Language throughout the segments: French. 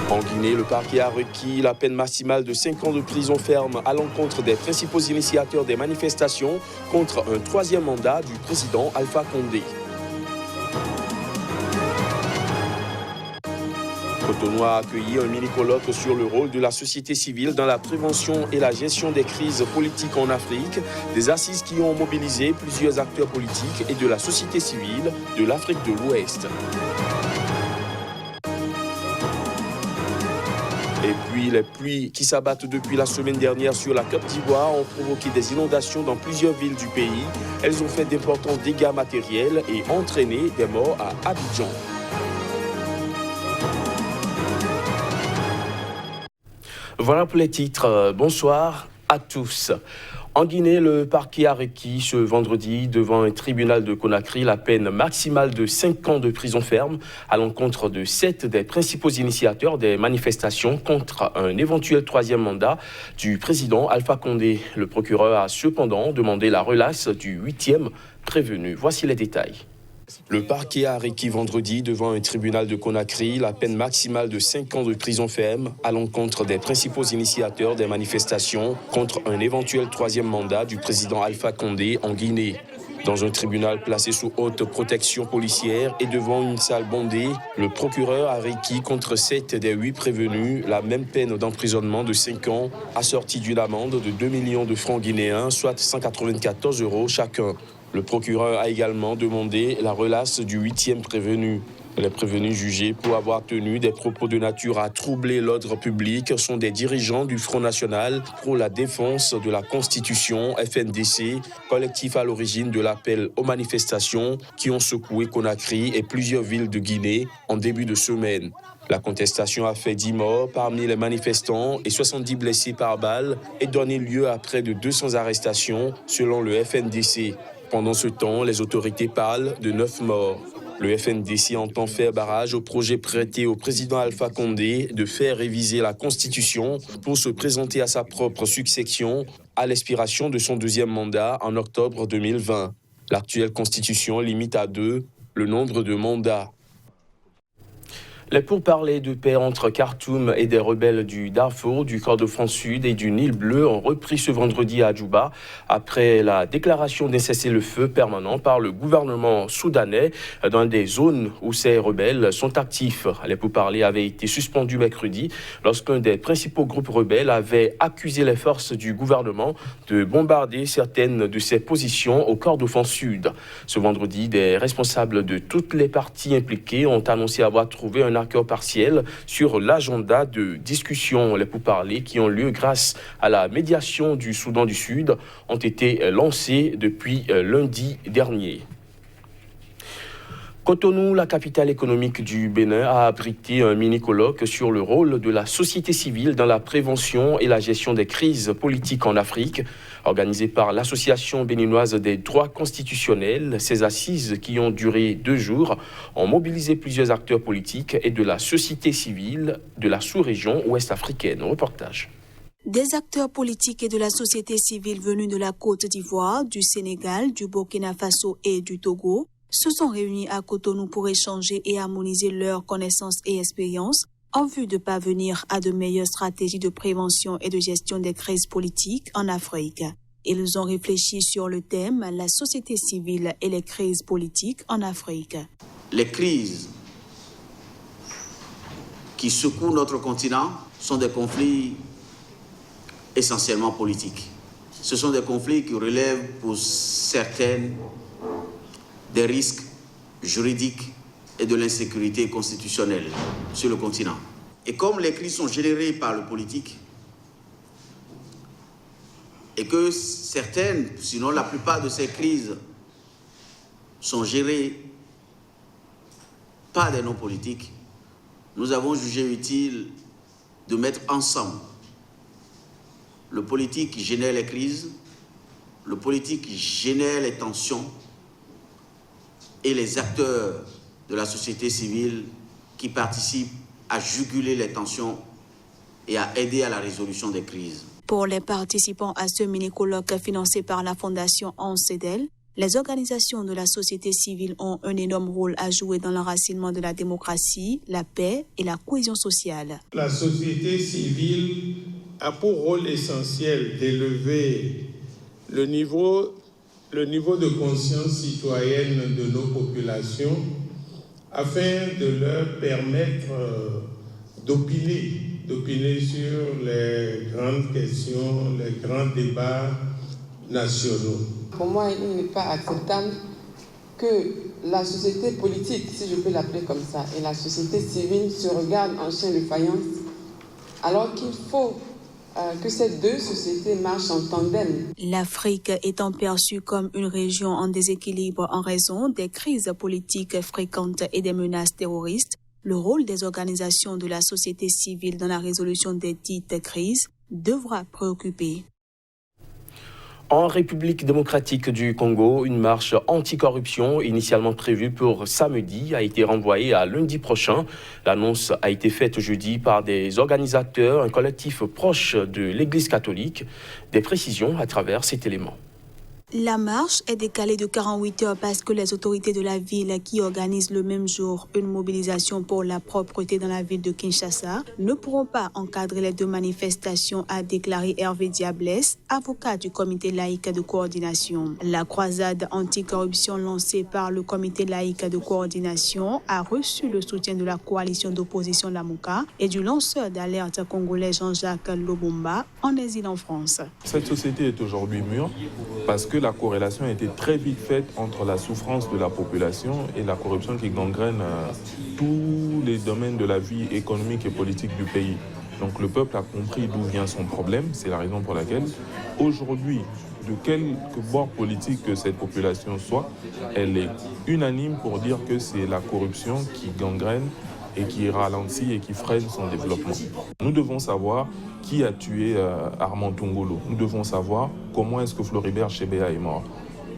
En Guinée, le parquet a requis la peine maximale de 5 ans de prison ferme à l'encontre des principaux initiateurs des manifestations contre un troisième mandat du président Alpha Condé. Cotonou a accueilli un mini-colloque sur le rôle de la société civile dans la prévention et la gestion des crises politiques en Afrique, des assises qui ont mobilisé plusieurs acteurs politiques et de la société civile de l'Afrique de l'Ouest. Et puis, les pluies qui s'abattent depuis la semaine dernière sur la Côte d'Ivoire ont provoqué des inondations dans plusieurs villes du pays. Elles ont fait d'importants dégâts matériels et entraîné des morts à Abidjan. Voilà pour les titres. Bonsoir à tous. En Guinée, le parquet a requis ce vendredi devant un tribunal de Conakry la peine maximale de 5 ans de prison ferme à l'encontre de 7 des principaux initiateurs des manifestations contre un éventuel troisième mandat du président Alpha Condé. Le procureur a cependant demandé la relaxe du 8e prévenu. Voici les détails. Le parquet a requis vendredi devant un tribunal de Conakry la peine maximale de 5 ans de prison ferme à l'encontre des principaux initiateurs des manifestations contre un éventuel troisième mandat du président Alpha Condé en Guinée. Dans un tribunal placé sous haute protection policière et devant une salle bondée, le procureur a requis contre 7 des 8 prévenus la même peine d'emprisonnement de 5 ans assortie d'une amende de 2 millions de francs guinéens, soit 194 € chacun. Le procureur a également demandé la relaxe du 8e prévenu. Les prévenus jugés pour avoir tenu des propos de nature à troubler l'ordre public sont des dirigeants du Front National pour la défense de la Constitution, FNDC, collectif à l'origine de l'appel aux manifestations qui ont secoué Conakry et plusieurs villes de Guinée en début de semaine. La contestation a fait 10 morts parmi les manifestants et 70 blessés par balle et donné lieu à près de 200 arrestations selon le FNDC. Pendant ce temps, les autorités parlent de 9 morts. Le FNDC entend faire barrage au projet prêté au président Alpha Condé de faire réviser la Constitution pour se présenter à sa propre succession à l'expiration de son deuxième mandat en octobre 2020. L'actuelle Constitution limite à 2 le nombre de mandats. Les pourparlers de paix entre Khartoum et des rebelles du Darfour, du Kordofan Sud et du Nil Bleu ont repris ce vendredi à Djouba après la déclaration d'un cessez-le-feu permanent par le gouvernement soudanais dans des zones où ces rebelles sont actifs. Les pourparlers avaient été suspendus mercredi lorsqu'un des principaux groupes rebelles avait accusé les forces du gouvernement de bombarder certaines de ses positions au Kordofan Sud. Ce vendredi, des responsables de toutes les parties impliquées ont annoncé avoir trouvé un accord partiel sur l'agenda de discussion. Les pourparlers qui ont lieu grâce à la médiation du Soudan du Sud ont été lancés depuis lundi dernier. Cotonou, la capitale économique du Bénin, a abrité un mini-colloque sur le rôle de la société civile dans la prévention et la gestion des crises politiques en Afrique. Organisé par l'Association béninoise des droits constitutionnels, ces assises qui ont duré 2 jours ont mobilisé plusieurs acteurs politiques et de la société civile de la sous-région ouest africaine. Reportage. Des acteurs politiques et de la société civile venus de la Côte d'Ivoire, du Sénégal, du Burkina Faso et du Togo se sont réunis à Cotonou pour échanger et harmoniser leurs connaissances et expériences en vue de parvenir à de meilleures stratégies de prévention et de gestion des crises politiques en Afrique. Ils ont réfléchi sur le thème « La société civile et les crises politiques en Afrique ». Les crises qui secouent notre continent sont des conflits essentiellement politiques. Ce sont des conflits qui relèvent pour certaines des risques juridiques et de l'insécurité constitutionnelle sur le continent. Et comme les crises sont générées par le politique, et que certaines, sinon la plupart de ces crises sont gérées par des non-politiques, nous avons jugé utile de mettre ensemble le politique qui génère les crises, le politique qui génère les tensions et les acteurs de la société civile qui participent à juguler les tensions et à aider à la résolution des crises. Pour les participants à ce mini-colloque financé par la Fondation Ansedel, Les organisations de la société civile ont un énorme rôle à jouer dans l'enracinement de la démocratie, la paix et la cohésion sociale. La société civile a pour rôle essentiel d'élever le niveau de conscience citoyenne de nos populations afin de leur permettre d'opiner sur les grandes questions, les grands débats nationaux. Pour moi, il n'est pas acceptable que la société politique, si je peux l'appeler comme ça, et la société civile se regardent en chien de faïence, alors qu'il faut que ces deux sociétés marchent en tandem. L'Afrique étant perçue comme une région en déséquilibre en raison des crises politiques fréquentes et des menaces terroristes, le rôle des organisations de la société civile dans la résolution des dites crises devra préoccuper. En République démocratique du Congo, une marche anticorruption initialement prévue pour samedi a été renvoyée à lundi prochain. L'annonce a été faite jeudi par des organisateurs, un collectif proche de l'Église catholique. Des précisions à travers cet élément. La marche est décalée de 48 heures parce que les autorités de la ville qui organisent le même jour une mobilisation pour la propreté dans la ville de Kinshasa ne pourront pas encadrer les deux manifestations, a déclaré Hervé Diablesse, avocat du comité laïque de coordination. La croisade anticorruption lancée par le comité laïque de coordination a reçu le soutien de la coalition d'opposition Lamuka et du lanceur d'alerte congolais Jean-Jacques Lobomba en exil en France. Cette société est aujourd'hui mûre parce que la corrélation a été très vite faite entre la souffrance de la population et la corruption qui gangrène tous les domaines de la vie économique et politique du pays. Donc le peuple a compris d'où vient son problème, c'est la raison pour laquelle aujourd'hui, de quelque bord politique que cette population soit, elle est unanime pour dire que c'est la corruption qui gangrène et qui ralentit et qui freine son développement. Nous devons savoir qui a tué Armand Tungolo. Nous devons savoir comment est-ce que Floribert Chebeya est mort.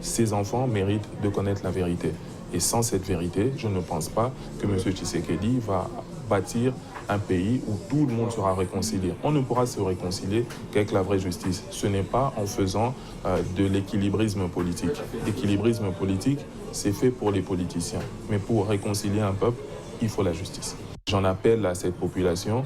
Ces enfants méritent de connaître la vérité. Et sans cette vérité, je ne pense pas que M. Tshisekedi va bâtir un pays où tout le monde sera réconcilié. On ne pourra se réconcilier qu'avec la vraie justice. Ce n'est pas en faisant de l'équilibrisme politique. L'équilibrisme politique, c'est fait pour les politiciens. Mais pour réconcilier un peuple, il faut la justice. J'en appelle à cette population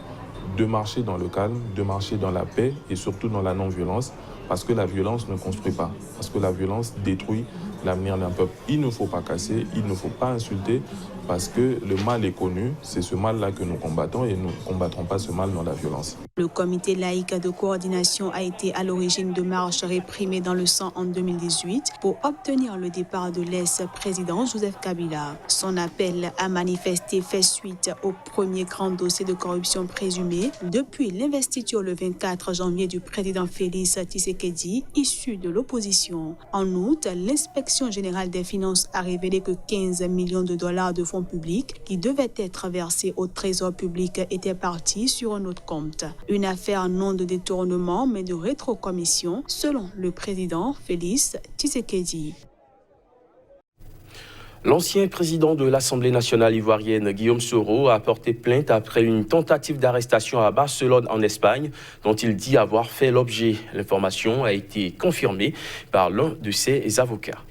de marcher dans le calme, de marcher dans la paix et surtout dans la non-violence, parce que la violence ne construit pas, parce que la violence détruit l'avenir d'un peuple. Il ne faut pas casser, il ne faut pas insulter, parce que le mal est connu, c'est ce mal-là que nous combattons et nous ne combattrons pas ce mal dans la violence. Le comité laïque de coordination a été à l'origine de marches réprimées dans le sang en 2018 pour obtenir le départ de l'ex-président Joseph Kabila. Son appel à manifester fait suite au premier grand dossier de corruption présumé depuis l'investiture le 24 janvier du président Félix Tshisekedi, issu de l'opposition. En août, l'inspection générale des finances a révélé que 15 millions de dollars de fonds publics qui devaient être versés au trésor public étaient partis sur un autre compte. Une affaire non de détournement mais de rétrocommission, selon le président Félix Tshisekedi. L'ancien président de l'Assemblée nationale ivoirienne, Guillaume Soro, a porté plainte après une tentative d'arrestation à Barcelone, en Espagne, dont il dit avoir fait l'objet. L'information a été confirmée par l'un de ses avocats.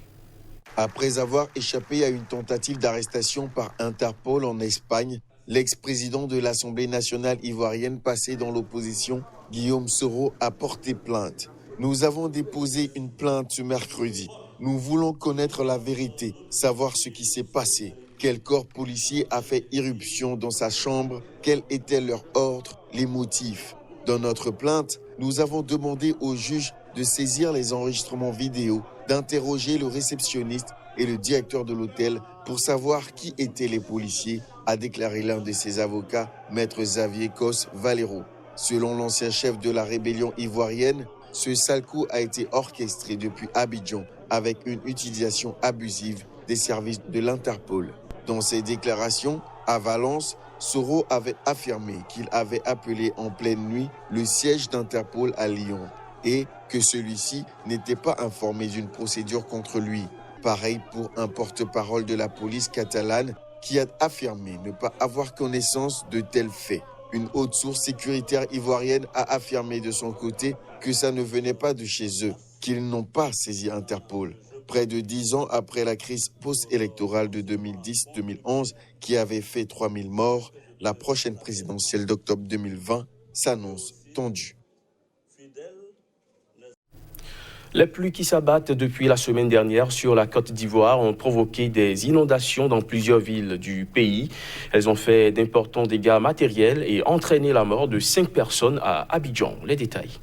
Après avoir échappé à une tentative d'arrestation par Interpol en Espagne, l'ex-président de l'Assemblée nationale ivoirienne passé dans l'opposition, Guillaume Soro, a porté plainte. Nous avons déposé une plainte ce mercredi. Nous voulons connaître la vérité, savoir ce qui s'est passé. Quel corps policier a fait irruption dans sa chambre? Quels étaient leurs ordres, les motifs? Dans notre plainte, nous avons demandé au juge de saisir les enregistrements vidéo, d'interroger le réceptionniste et le directeur de l'hôtel pour savoir qui étaient les policiers, a déclaré l'un de ses avocats, maître Xavier Cos Valero. Selon l'ancien chef de la rébellion ivoirienne, ce sale coup a été orchestré depuis Abidjan avec une utilisation abusive des services de l'Interpol. Dans ses déclarations, à Valence, Soro avait affirmé qu'il avait appelé en pleine nuit le siège d'Interpol à Lyon et que celui-ci n'était pas informé d'une procédure contre lui. Pareil pour un porte-parole de la police catalane qui a affirmé ne pas avoir connaissance de tels faits. Une haute source sécuritaire ivoirienne a affirmé de son côté que ça ne venait pas de chez eux, qu'ils n'ont pas saisi Interpol. Près de 10 ans après la crise post-électorale de 2010-2011 qui avait fait 3000 morts, la prochaine présidentielle d'octobre 2020 s'annonce tendue. Les pluies qui s'abattent depuis la semaine dernière sur la Côte d'Ivoire ont provoqué des inondations dans plusieurs villes du pays. Elles ont fait d'importants dégâts matériels et entraîné la mort de 5 personnes à Abidjan. Les détails.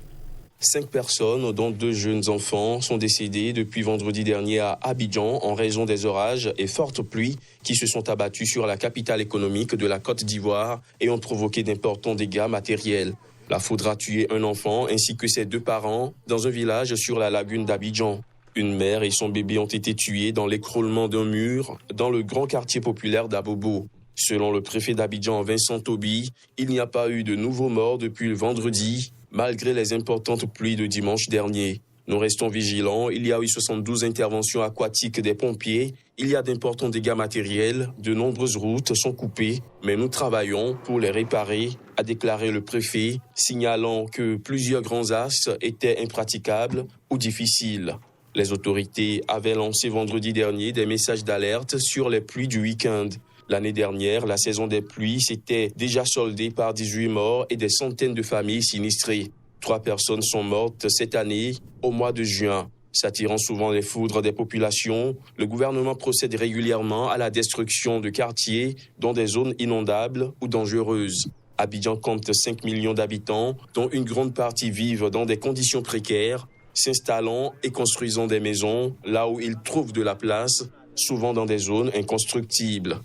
5 personnes, dont 2 jeunes enfants, sont décédées depuis vendredi dernier à Abidjan en raison des orages et fortes pluies qui se sont abattus sur la capitale économique de la Côte d'Ivoire et ont provoqué d'importants dégâts matériels. La foudre a tué un enfant ainsi que ses 2 parents dans un village sur la lagune d'Abidjan. Une mère et son bébé ont été tués dans l'écroulement d'un mur dans le grand quartier populaire d'Abobo. Selon le préfet d'Abidjan, Vincent Toby, il n'y a pas eu de nouveaux morts depuis le vendredi, malgré les importantes pluies de dimanche dernier. Nous restons vigilants, il y a eu 72 interventions aquatiques des pompiers, il y a d'importants dégâts matériels, de nombreuses routes sont coupées, mais nous travaillons pour les réparer, a déclaré le préfet, signalant que plusieurs grands axes étaient impraticables ou difficiles. Les autorités avaient lancé vendredi dernier des messages d'alerte sur les pluies du week-end. L'année dernière, la saison des pluies s'était déjà soldée par 18 morts et des centaines de familles sinistrées. 3 personnes sont mortes cette année, au mois de juin. S'attirant souvent les foudres des populations, le gouvernement procède régulièrement à la destruction de quartiers dans des zones inondables ou dangereuses. Abidjan compte 5 millions d'habitants, dont une grande partie vivent dans des conditions précaires, s'installant et construisant des maisons là où ils trouvent de la place, souvent dans des zones inconstructibles.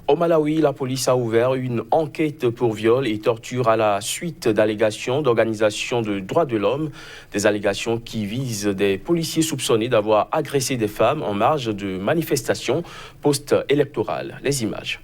Au Malawi, la police a ouvert une enquête pour viol et torture à la suite d'allégations d'organisations de droits de l'homme, des allégations qui visent des policiers soupçonnés d'avoir agressé des femmes en marge de manifestations post-électorales. Les images.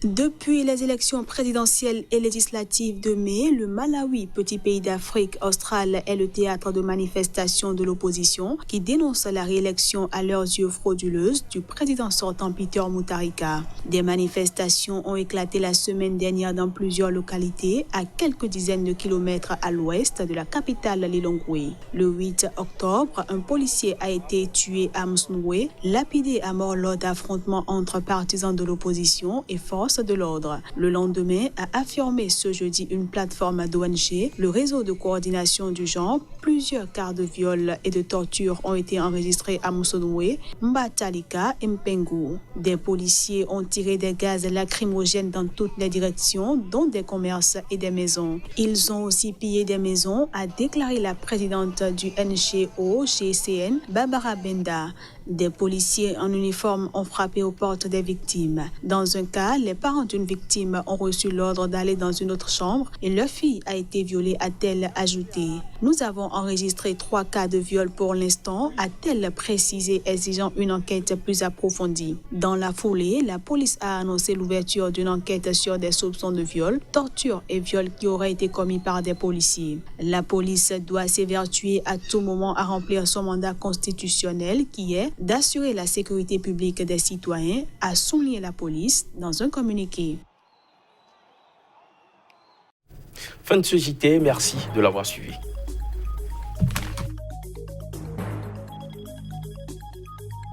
Depuis les élections présidentielles et législatives de mai, le Malawi, petit pays d'Afrique australe, est le théâtre de manifestations de l'opposition qui dénoncent la réélection à leurs yeux frauduleuse du président sortant Peter Mutharika. Des manifestations ont éclaté la semaine dernière dans plusieurs localités à quelques dizaines de kilomètres à l'ouest de la capitale Lilongwe. Le 8 octobre, un policier a été tué à Msnoué, lapidé à mort lors d'affrontements entre partisans de l'opposition et forces de l'ordre. Le lendemain a affirmé ce jeudi une plateforme d'ONG, le réseau de coordination du genre. Plusieurs cas de viol et de torture ont été enregistrés à Msnoué, Mbatalika et Mpengu. Des policiers ont tiré des gaz lacrymogènes dans toutes les directions, dont des commerces et des maisons. Ils ont aussi pillé des maisons, a déclaré la présidente du NGO-GCN, Barbara Benda. Des policiers en uniforme ont frappé aux portes des victimes. Dans un cas, les parents d'une victime ont reçu l'ordre d'aller dans une autre chambre et leur fille a été violée, a-t-elle ajouté. Nous avons enregistré 3 cas de viol pour l'instant, a-t-elle précisé, exigeant une enquête plus approfondie. Dans la foulée, la police a annoncé l'ouverture d'une enquête sur des soupçons de viol, torture et viol qui auraient été commis par des policiers. La police doit s'évertuer à tout moment à remplir son mandat constitutionnel qui est d'assurer la sécurité publique des citoyens, a souligné la police dans un communiqué. Fin de ce JT, merci de l'avoir suivi.